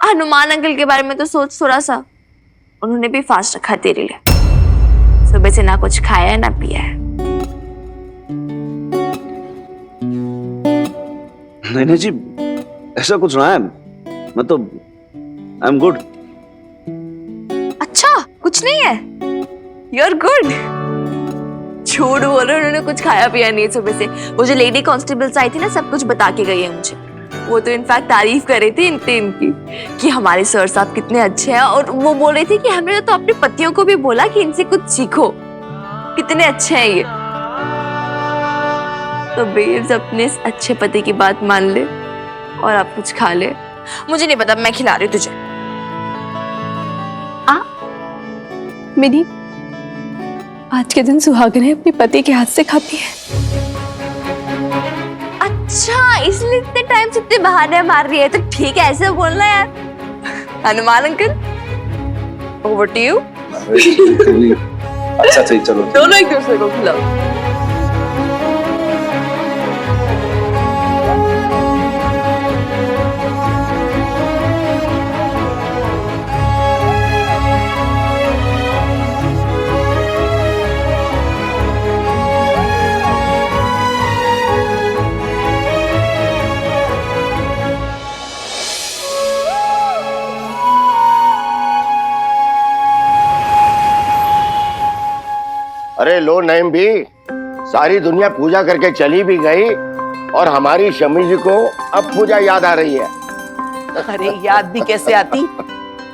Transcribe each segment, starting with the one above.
Hanuman uncle के बारे में तो सोच थोड़ा सा, उन्होंने भी फास्ट रखा तेरे लिए। सुबह से ना कुछ खाया ना पिया है। नहीं जी, ऐसा कुछ ना है, मैं तो आई एम गुड। अच्छा कुछ नहीं है, यू आर गुड। झूठ बोल रहे, उन्होंने कुछ खाया पिया नहीं सुबह से। वो जो लेडी कांस्टेबल्स आई थी ना, सब कुछ बता के गई है मुझे। वो तो इनफैक्ट तारीफ कर रही थी इनकी कि हमारे सर साहब कितने अच्छे हैं, और वो बोल रही थी कि हमने तो अपने पतियों को भी बोला कि इनसे कुछ सीखो, कितने अच्छे हैं ये। तो बेब्स अपने इस अच्छे पति की बात मान ले और आप कुछ खा ले। मुझे नहीं पता, मैं खिला रही हूँ तुझे। मिनी, आज के दिन सुहागनें अपने पति के हाथ से खाती है। अच्छा इसलिए इतने टाइम से इतने बहाने मार रही है, तो ठीक है ऐसे बोलना यार। Hanuman uncle, over to you. अच्छा चलो, दोनों एक दूसरे को खिलाओ। अरे लो नईम भी, सारी दुनिया पूजा करके चली भी गई और हमारी शमी जी को अब पूजा याद आ रही है। अरे याद भी कैसे आती,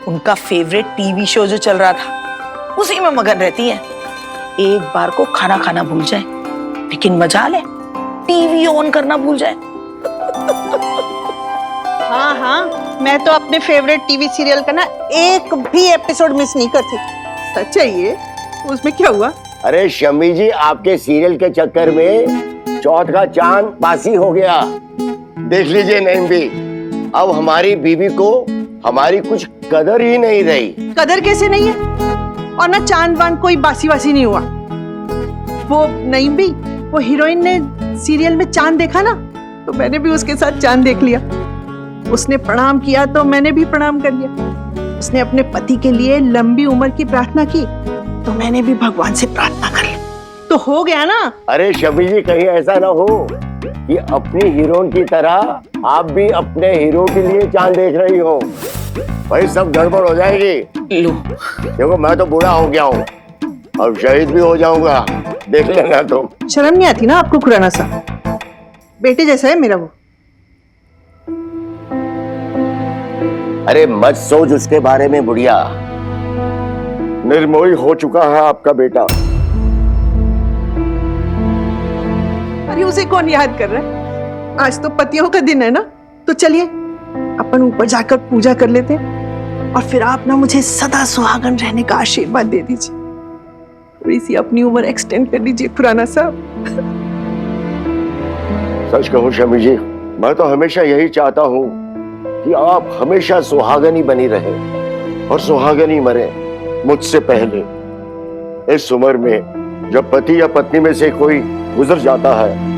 उनका फेवरेट टीवी शो जो चल रहा था उसी में मगन रहती है। एक बार को खाना खाना भूल जाए, लेकिन मजा ले टीवी ऑन करना भूल जाए। हाँ हाँ, मैं तो अपने फेवरेट टीवी सीरियल का ना एक भी एपिसोड मिस नहीं करती। सच है ये, उसमें क्या हुआ? अरे शमी जी, आपके सीरियल के चक्कर में चौथ का चांद बासी हो गया। देख लीजिए नईम भी, अब हमारी बीवी को हमारी कुछ कदर ही नहीं रही। कदर कैसे नहीं है? और ना चांद वांद कोई बासी वासी नहीं हुआ। वो नईम भी, वो हीरोइन ने सीरियल में चांद देखा ना, तो मैंने भी उसके साथ चांद देख लिया। उसने प्रणाम किया तो मैंने भी प्रणाम कर लिया। उसने अपने पति के लिए लंबी उम्र की प्रार्थना की तो मैंने भी भगवान से प्रार्थना कर ली, तो हो गया ना। अरे शमी जी, कहीं ऐसा ना हो कि अपनी हीरोइन की तरह आप भी अपने हीरो के लिए चांद देख रही हो। भाई सब गड़बड़ हो जाएगी। लो देखो मैं तो बूढ़ा हो गया हूँ, अब शहीद भी हो जाऊंगा, देख लेना तुम। शर्म नहीं आती ना आपको खुराना साहब? बेटे जैसा है मेरा वो। अरे मत सोच उसके बारे में बुढ़िया, निर्मोही हो चुका है आपका बेटा। अरे उसे कौन याद कर रहा है? आज तो पतियों का दिन है ना, तो चलिए अपन ऊपर जाकर पूजा कर लेते हैं, और फिर आप ना मुझे सदा सुहागन रहने का आशीर्वाद दे दीजिए। थोड़ी सी अपनी उम्र एक्सटेंड कर दीजिए खुराना साहब। सच कहूं शमी जी, मैं तो हमेशा यही चाहता हूँ कि आप हमेशा सुहागनी बनी रहे और सुहागनी मरे मुझसे पहले। इस उम्र में जब पति या पत्नी में से कोई गुजर जाता है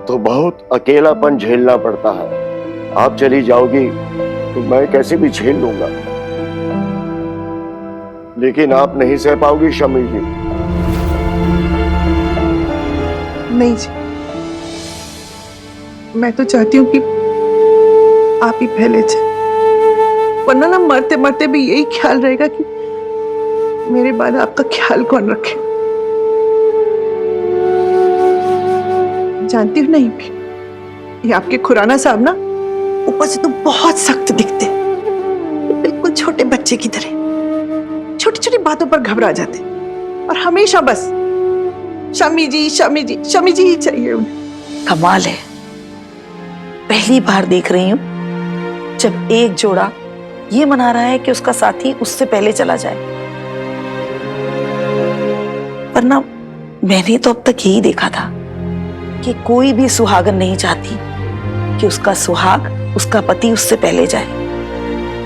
तो बहुत अकेलापन झेलना पड़ता है। आप चली जाओगी तो मैं कैसे भी झेल लूंगा, लेकिन आप नहीं सह पाओगी शमी जी। नहीं जी, मैं तो चाहती हूँ कि आप ही पहले जाए, वरना ना मरते मरते भी यही ख्याल रहेगा कि मेरे बाद आपका ख्याल कौन रखे। जानती हूँ नहीं भी, ये आपके खुराना साहब ना ऊपर से तो बहुत सख्त दिखते, बिल्कुल छोटे बच्चे की तरह, छोटी छोटी बातों पर घबरा जाते, और हमेशा बस शमी जी शमी जी शमी जी ही चाहिए उन्हें। कमाल है, पहली बार देख रही हूँ जब एक जोड़ा ये मना रहा है कि उसका साथी उससे पहले चला जाए। वरना मैंने तो अब तक यही देखा था कि कोई भी सुहागन नहीं चाहती कि उसका सुहाग, उसका पति उससे पहले जाए।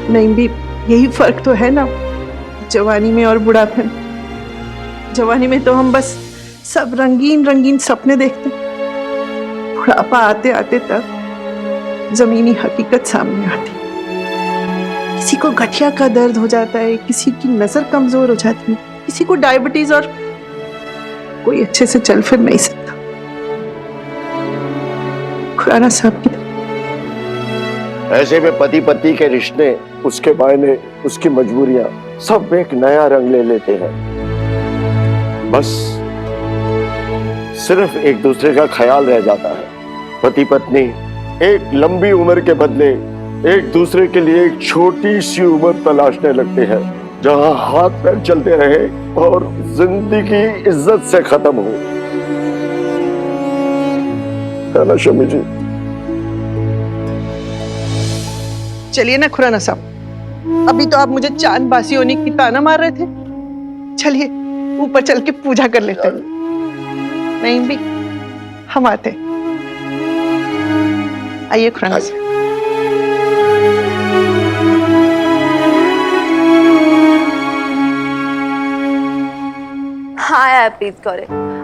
नहीं भी, यही फर्क तो है ना जवानी में और बुढ़ापे में। जवानी में तो हम बस सब रंगीन रंगीन सपने देखते, बुढ़ापा आते आते तक जमीनी हकीकत सामने आती है। किसी को गठिया का दर्द हो जाता है, किसी की नजर कमजोर हो जाती है, किसी को डायबिटीज, और कोई अच्छे से चल फिर नहीं सकता। खुराना साहब की ऐसे में पति पत्नी के रिश्ते, उसके मायने, उसकी मजबूरियां सब एक नया रंग ले लेते हैं। बस सिर्फ एक दूसरे का ख्याल रह जाता है। पति पत्नी एक लंबी उम्र के बदले एक दूसरे के लिए एक छोटी सी उम्र तलाशने लगते हैं, जहां हाथ पैर चलते रहे और जिंदगी इज्जत से खत्म हो। है ना शमी जी? चलिए ना खुराना साहब, अभी तो आप मुझे चांद बासी होने की ताना मार रहे थे। चलिए ऊपर चल के पूजा कर लेते हैं। नहीं भी, हम आते हैं। आइए खुराना साहब। हाँ यार प्रीत कौर,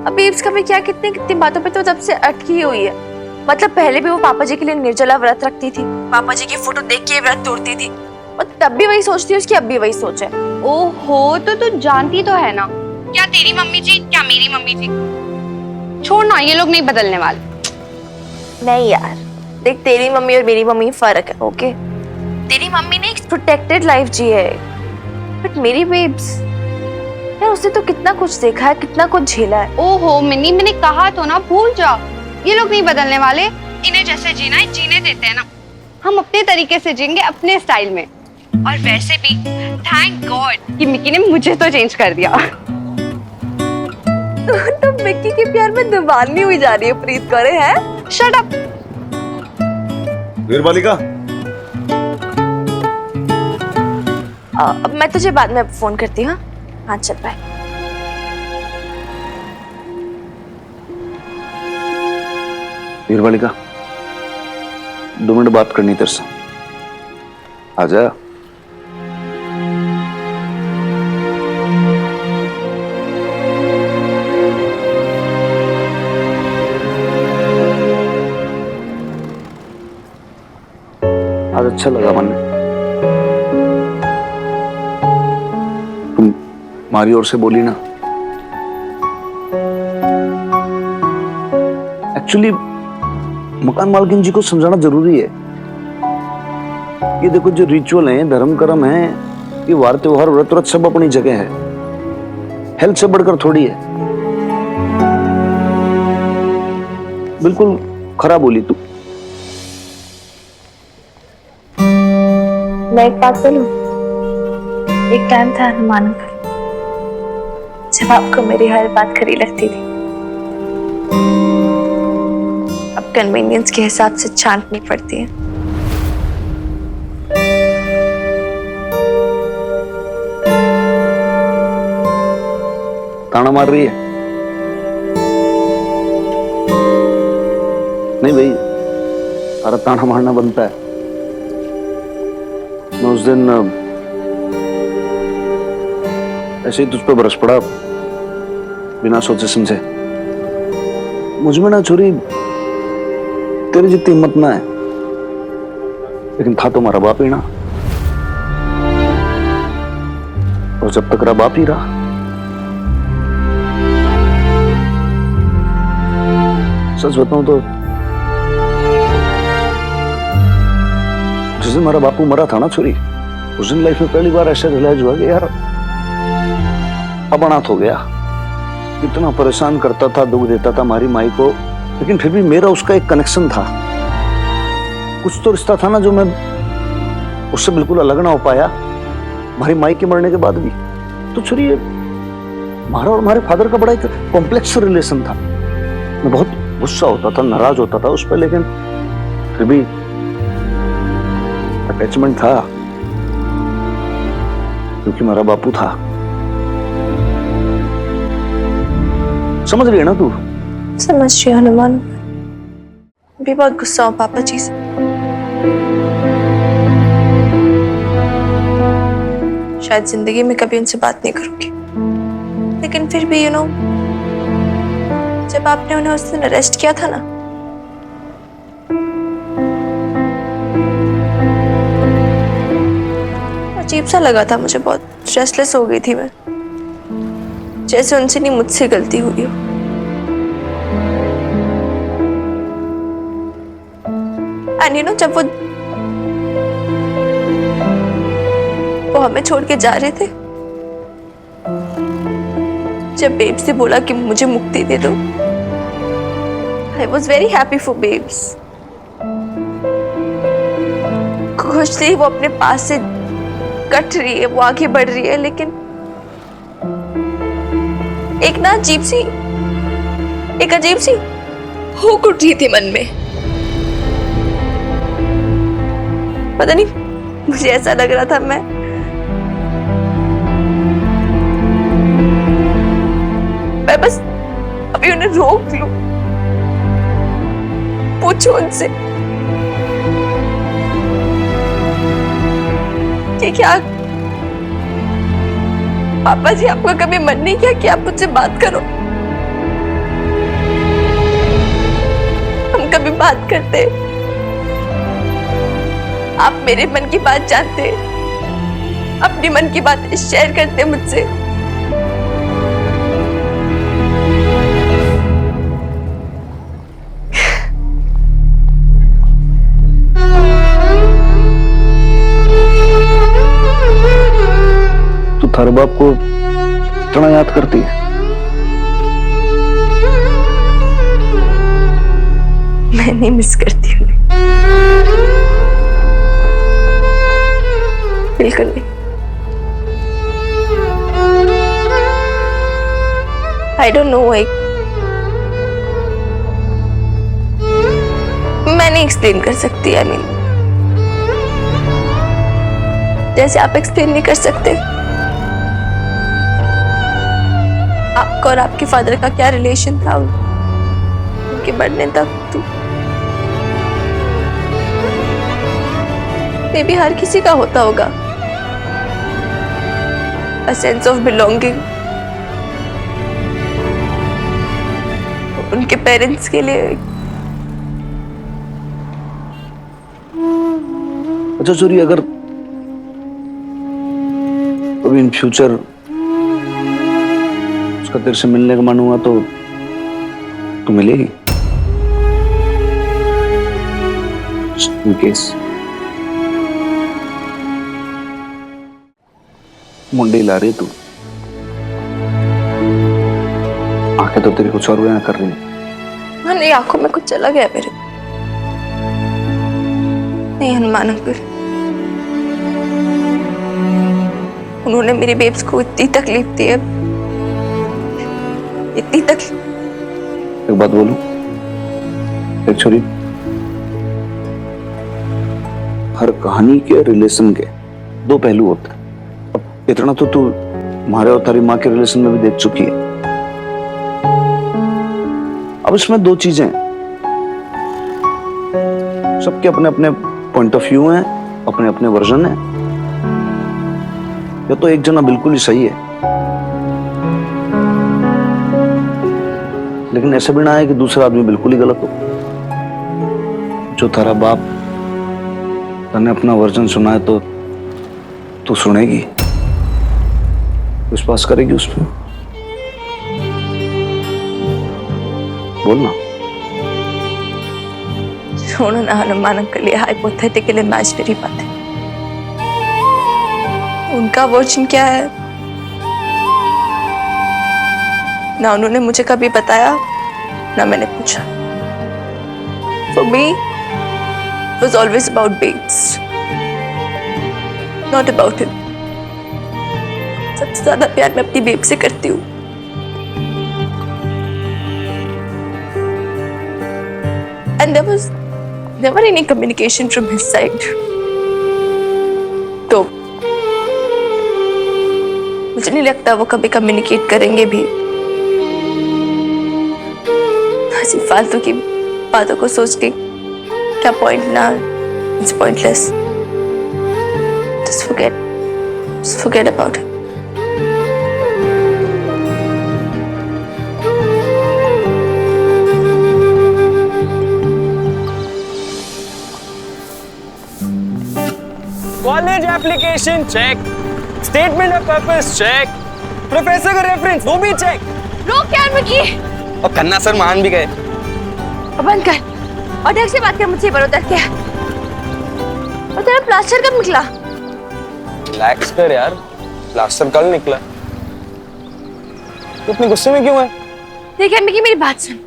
अब बीब्स का भी क्या, कितनी कितनी बातों पे तो जब से अटकी हुई है। मतलब पहले भी वो पापा जी के लिए निर्जला व्रत रखती थी, पापा जी की फोटो देख के व्रत तोड़ती थी, और तब भी वही सोचती है, उसकी अब भी वही सोच है। ओहो, तो तू जानती तो है ना, क्या तेरी मम्मी जी क्या मेरी मम्मी जी। छोड़ ना, ये लोग नहीं बदलने वाले। नहीं यार देख, तेरी मम्मी और मेरी मम्मी फर्क है, ओके? तेरी मम्मी ने एक प्रोटेक्टेड लाइफ जी है, बट मेरी बेब्स यार, उसने तो कितना कुछ देखा है, कितना कुछ झेला है। ओहो मिनी, मैंने कहा तो ना, भूल जाओ, ये लोग नहीं बदलने वाले। इन्हें जैसे जीना है जीने देते हैं ना, हम अपने तरीके से जिएंगे, अपने स्टाइल में। और वैसे भी थैंक गॉड कि मिक्की ने मुझे तो चेंज कर दिया। तो मिक्की के प्यार में दीवानी हुई जा रही है प्रीत कौर, है? Shut up. वीर बालिका, अब मैं तुझे बाद में फोन करती हूँ। हाँ चल बाय। वीर बालिका, 2 मिनट बात करनी तेरे से, आजा। आज अच्छा लगा मन, तुम हमारी ओर से बोली ना। एक्चुअली मकान मालकिन जी को समझाना जरूरी है। ये देखो, जो रिचुअल है, धर्म कर्म है, ये वार त्योहार व्रत व्रत सब अपनी जगह है, हेल्थ से बढ़कर थोड़ी है। बिल्कुल खरा बोली तू। मैं एक बात बोलूं, एक टाइम था हनुमान अंकल, जब आपको मेरी हर बात खरी लगती थी। अब कन्वीनियंस के हिसाब से छांटनी पड़ती है। ताना मार रही है? नहीं भाई, सारा ताना मारना बनता है। मैं उस दिन ऐसे ही तुझ पे बरस पड़ा, बिना सोचे समझे। मुझ में ना छोरी तेरी जितनी हिम्मत ना है, लेकिन था तो मेरा बाप ही ना, और जब तक रहा बाप ही रहा। सच बताऊं तो जिस दिन मेरा बापू मरा था ना छोरी, उस दिन लाइफ में पहली बार ऐसा रियलाइज हुआ कि यार अब अनाथ हो गया। इतना परेशान करता था, दुख देता था हमारी माई को, लेकिन फिर भी मेरा उसका एक कनेक्शन था, कुछ तो रिश्ता था ना, जो मैं उससे बिल्कुल अलग ना हो पाया हमारी माई के मरने के बाद भी। तो छोरी, हमारा और हमारे फादर का बड़ा एक कॉम्प्लेक्स रिलेशन था। मैं बहुत गुस्सा होता था, नाराज होता था उस पर, लेकिन फिर भी अटैचमेंट था, क्योंकि मेरा बापू था। समझ रही है ना तू? समझ रही हनुमान, भी बहुत गुस्सा हूँ पापा जी से। शायद जिंदगी में कभी उनसे बात नहीं करूंगी, लेकिन फिर भी जब आपने उन्हें उस दिन अरेस्ट किया था ना, अजीब सा लगा था मुझे, बहुत रेस्टलेस हो गई थी मैं, जैसे उनसे नहीं मुझसे गलती हुई हो। एंड यू नो, जब वो हमें छोड़ के जा रहे थे, जब बेब्स से बोला कि मुझे मुक्ति दे दो, I was very happy for babes. खुश थी वो अपने पास से कट रही है, वो आगे बढ़ रही है, लेकिन एक ना अजीब सी हुक उठ रही थी मन में। पता नहीं, मुझे ऐसा लग रहा था मैं बस अभी उन्हें रोक लूं, पूछो उनसे कि क्या पापा जी आपका कभी मन नहीं किया कि आप मुझसे बात करो? हम कभी बात करते, आप मेरे मन की बात जानते, अपनी मन की बात शेयर करते मुझसे। तू थारे बाप को इतना याद करती है? मैं नहीं मिस करती हूँ, बिल्कुल नहीं। आई डोंट नो, मैं नहीं एक्सप्लेन कर सकती। आई मीन, जैसे आप एक्सप्लेन नहीं कर सकते आपका और आपके फादर का क्या रिलेशन था उनके बढ़ने तक। तो मे बी हर किसी का होता होगा a sense of belonging उनके पेरेंट्स के लिए। अच्छा सूरी, अगर कभी इन फ्यूचर उसका तेरे से मिलने का मन हुआ तो तू मिलेगी? In case मुंडी ला रही तू, आंखें तो तेरी कुछ और बयां कर रही है। मेरी आंखों में कुछ चला गया मेरे। नहीं हनुमान अंकल, उन्होंने मेरी बेब्स को इतनी तकलीफ दी है, इतनी तकलीफ। एक बात बोलूं, एक छोरी, हर कहानी के रिलेशन के दो पहलू होते हैं। अब इतना तो तू हमारे और तेरी माँ के रिलेशन में भी देख चुकी है। अब इसमें दो चीजें हैं, सबके अपने अपने पॉइंट ऑफ व्यू हैं, अपने अपने वर्जन हैं। या तो एक जना बिल्कुल ही सही है, लेकिन ऐसे भी ना है कि दूसरा आदमी बिल्कुल ही गलत हो। जो तेरा बाप तने अपना वर्जन सुना है तो तू सुनेगी, विश्वास करेगी उस पर? बोलना। छोड़ो ना हनुमान अंकल, ये हाइपोथेटिकल इमेजिनरी बात है। उनका वर्जन क्या है ना उन्होंने मुझे कभी बताया, ना मैंने पूछा। For me, it was always about Bates, not about him. सबसे ज्यादा प्यार मैं अपनी बेब से करती हूँ। And there was never any communication from his side. तो मुझे नहीं लगता वो कभी कम्युनिकेट करेंगे भी। ऐसी फालतू की बातों को सोच के क्या पॉइंट ना, it's pointless. Just forget about it. College application check, statement of purpose check, professor का रेफरेंस वो भी चेक। रोक यार विकी, और खन्ना सर मान भी गए। अब बंद कर और ढंग से बात कर मुझसे। बरोदर क्या और तेरा प्लास्टर कब निकला? रिलैक्स कर यार, प्लास्टर कल निकला। तू इतने गुस्से में क्यों है? ठीक है मिकी, मेरी बात सुन।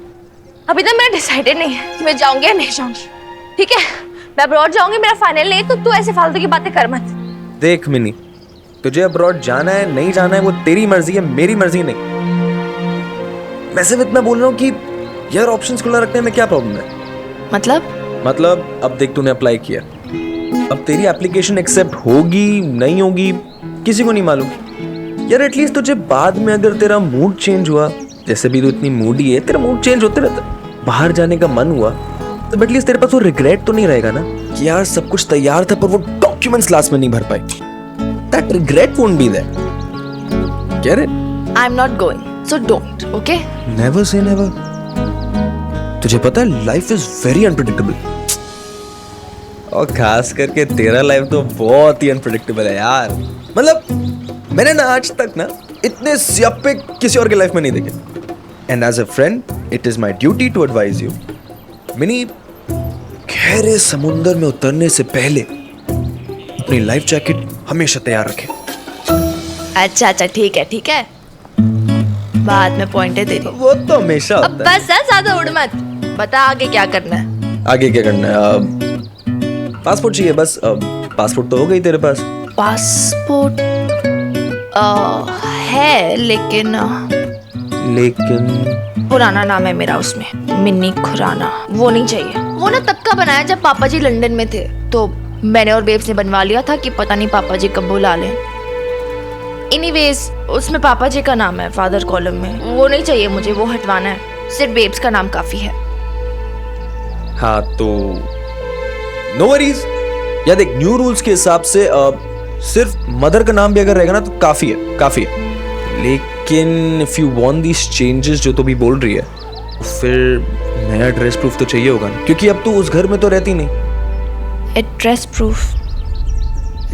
अभी तक मेरा डिसाइडेड नहीं है कि मैं जाऊंगी या नहीं जाऊंगी। ठीक है, मैं अब्रॉड जाऊंगी, मेरा फाइनल नहीं, तो तू ऐसे फालतू की बातें कर मत। देख मिनी, तुझे अब्रॉड जाना है नहीं जाना है वो तेरी मर्जी है, मेरी मर्जी नहीं। मैं सिर्फ इतना बोल रहा हूँ कि यार ऑप्शंस खुला रखने में क्या प्रॉब्लम है? मतलब अब देख तूने अप्लाई किया, अब तेरी एप्लीकेशन एक्सेप्ट होगी नहीं होगी किसी को नहीं मालूम। यार एटलीस्ट तुझे बाद में अगर तेरा मूड चेंज हुआ, जैसे भी तू इतनी मूडी है, तेरा मूड चेंज होते रहता, बाहर जाने का मन हुआ, तो एटलीस्ट तेरे पास वो रिग्रेट तो नहीं रहेगा ना कि यार सब कुछ तैयार था पर वो डॉक्यूमेंट्स लास्ट में नहीं भर पाई। That regret won't be there. Get it? I am not going, so don't, okay? Never say never. तुझे पता है लाइफ इज वेरी अनप्रेडिक्टेबल, और खास करके तेरा लाइफ तो बहुत ही अनप्रेडिक्टेबल है यार। मतलब मैंने ना आज तक ना इतने स्यापे किसी और के लाइफ में नहीं देखे। And as a friend it is my duty to advise you Mini, गहरे समुंदर में उतरने से पहले अपनी लाइफ जैकेट हमेशा तैयार रखें। अच्छा अच्छा ठीक है, बाद में पॉइंटें दे रही। वो तो हमेशा अब होता है। बस है, ज्यादा उड़ मत, बता आगे क्या करना है। आगे क्या करना है? पासपोर्ट चाहिए बस। पासपोर्ट तो हो गई तेरे पास? पासपोर्ट है लेकिन पुराना नाम है मेरा उसमें, मिन्नी खुराना। वो नहीं चाहिए। वो ना तब का बनाया जब पापा जी लंदन में थे, तो मैंने और बेब्स ने बनवा लिया था कि पता नहीं पापा जी कब बुला लें। एनीवेज उसमें पापा जी का नाम है फादर कॉलम में, वो नहीं चाहिए मुझे, वो हटवाना है। सिर्फ बेब्स का नाम काफी है। हाँ तो नो वरीज। या देख न्यू रूल्स के हिसाब से सिर्फ मदर का नाम भी अगर रहेगा ना तो काफी है। लेकिन if you want these changes जो तो भी बोल रही है, फिर नया एड्रेस प्रूफ तो चाहिए होगा ना, क्योंकि अब तू उस घर में तो रहती नहीं। Address proof?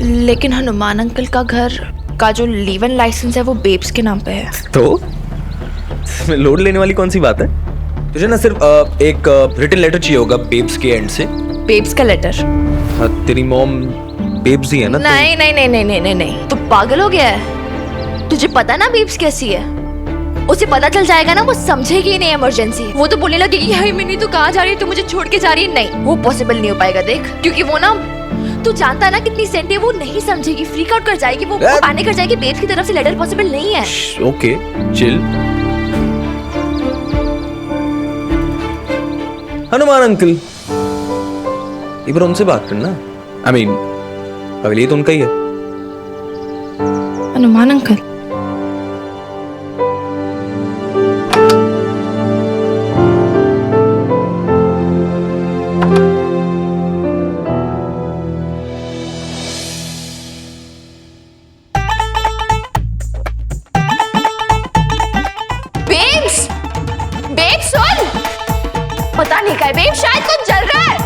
लेकिन हनुमान अंकल का घर का जो लीव इन लाइसेंस है वो बेब्स के नाम पे है। तो इसमें लोड लेने वाली कौन सी बात है? तुझे ना सिर्फ एक रिटन लेटर चाहिए होगा बेब्स के एंड से। बेब्स का लेटर? हाँ, तेरी मॉम बेब्स ही है ना? नहीं, तू पागल हो गया है? तुझे पता ना बेब्स कैसी है? उसे पता चल जाएगा ना, वो समझेगी नहीं इमरजेंसी। वो तो बोलने लगेगी हाय मिनी तू कहाँ जा रही है, तू मुझे छोड़ के जा रही है। नहीं, वो पॉसिबल नहीं हो पाएगा देख, क्योंकि वो ना, तू जानता है ना कितनी सेंटी है, वो नहीं समझेगी, फ्रीक आउट कर जाएगी, वो पैनिक कर जाएगी। बेब्स की तरफ से लेटर पॉसिबल नहीं है। Okay chill. हनुमान अंकल, एक बार उनसे बात करना। आई मीन अगली तो उनका ही है। हनुमान अंकल? बेब्स सुन, पता नहीं क्या बेब्स, शायद कुछ जल रहा है।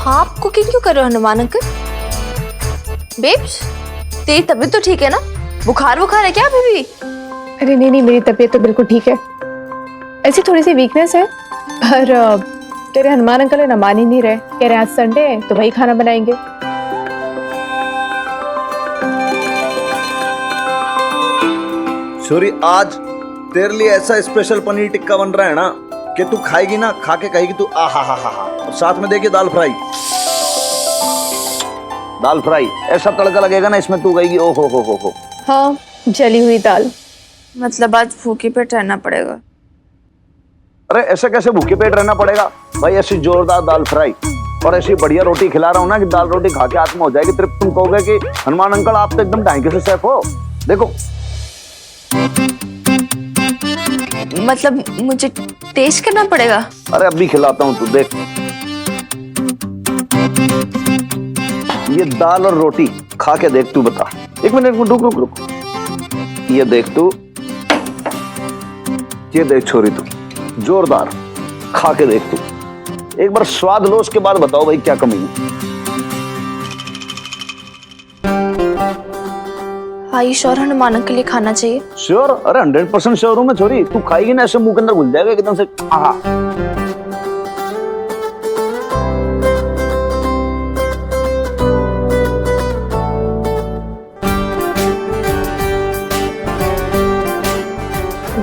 आप कुकिंग क्यों कर रहे हो हनुमान अंकल? बेब्स तेरी तबीयत तो ठीक है ना? बुखार है क्या अभी भी? अरे नहीं, मेरी तबीयत तो बिल्कुल ठीक है। ऐसी थोड़ी सी वीकनेस है, पर तेरे हनुमान अंकल है ना मान ही नहीं रहे। कह रहे आज संडे है तो वही खाना बनाएंगे। सॉरी, आज तेरे लिए ऐसा स्पेशल पनीर टिक्का बन रहा है ना कि तू खाएगी ना, खा के कहेगी तू आ हा हा हा। और साथ में देखिए दाल फ्राई ऐसा तड़का लगेगा ना इसमें, तू कहेगी ओ हो। हाँ, जली हुई दाल। मतलब आज भूखे पेट रहना पड़ेगा? अरे ऐसे कैसे भूखे पेट रहना पड़ेगा भाई? ऐसी जोरदार दाल फ्राई और ऐसी बढ़िया रोटी खिला रहा हूँ ना कि दाल रोटी खा के आत्मा हो जाएगी तृप्त। तुम कहोगे कि हनुमान अंकल आप तो एकदम ढांके से शेफ हो। देखो, मतलब मुझे टेस्ट करना पड़ेगा? अरे अभी खिलाता हूँ, तू देख। ये दाल और रोटी खा के देख, तू बता। एक मिनट, रुक रुक रुक। ये देख तू, ये देख छोरी तू, जोरदार खा के देख तू। एक बार स्वाद लो, उसके बाद बताओ भाई क्या कमी है। आयुष और हनुमान अंकल के लिए खाना चाहिए। श्योर, अरे 100% श्योर हूं मैं छोरी। तू खाएगी ना ऐसे मुंह के अंदर घुल जाएगा एकदम से। आहा।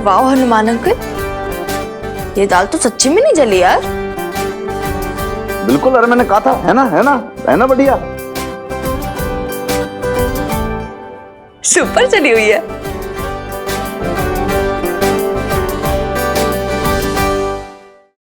वाह हनुमान अंकल, ये दाल तो सच्ची में नहीं जली यार। बिल्कुल, अरे मैंने कहा था, है ना, है ना, है ना बढ़िया। सुपर चली हुई है।